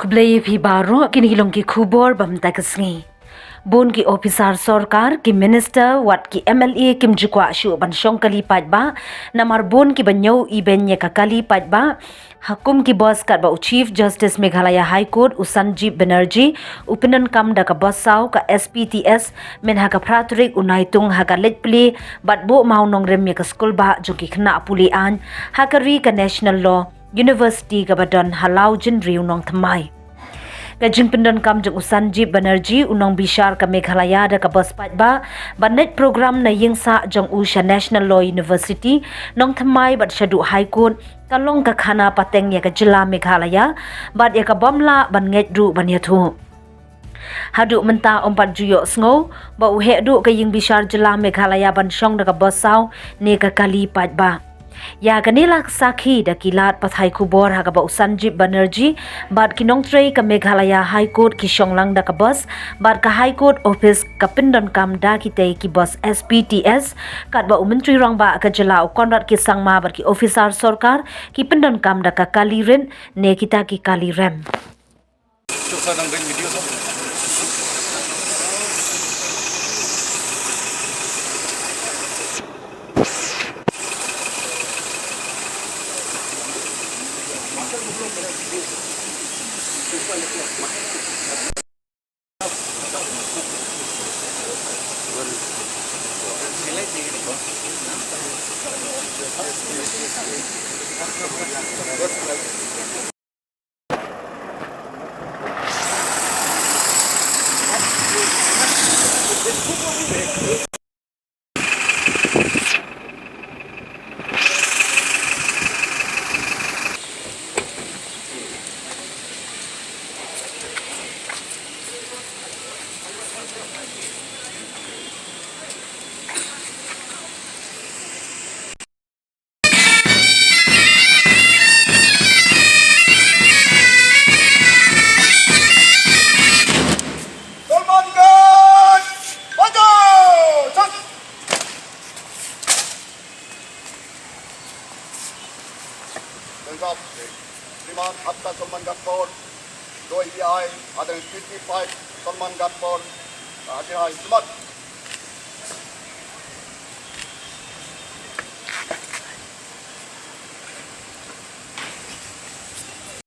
Kublai phi baro kini hilong ki khubor bam takasngi. Bun ki officer sarkar ki minister wat ki MLA kim jikwa shu ban shong kali pajba namar bun ki banyau ibenye ka kali pajba hakum ki boss kat ba Chief Justice Meghalaya High Court Sanjeev Banerjee upinan kam da ka bossau ka SPTS men ha ka praturik unaitung ha ka letpli bat bo maunong remye ka school ba jo ki khna puli an ha ka ri ka national law University ka badon halau jin riu nong thamai Kajing pendon kam jeng Sanjeev Banerjee unong bishar ka Meghalaya da ka bospat ba banet program na yingsa jong Usha National Law University nong thamai bat shadu High Court kalong ka khana pateng ya ka jila Meghalaya bat ya ka bomla ban nget ru ban yathu Hadu menta ompat juyo sngo ba uhe du ka ying bishar jila Meghalaya ban shong da ka bosau ne ka kali pat ba Ya kanila sakhi da kilat pathai kubor ha ka ba Sanjeev Banerjee bad kinong trei ka Meghalaya High Court ki shonglang da ka bus bad ka High Court office ka pindon kam da ki te ki bus SPTS kat ba menteri rong ba ka jela Conrad ki sangma bad ki officer sarkar ki pindon kam da ka kaliren ne kita ki kalirem Terima atas Salman Gaspol, doi ai ada 55 Salman Gaspol, ada selamat.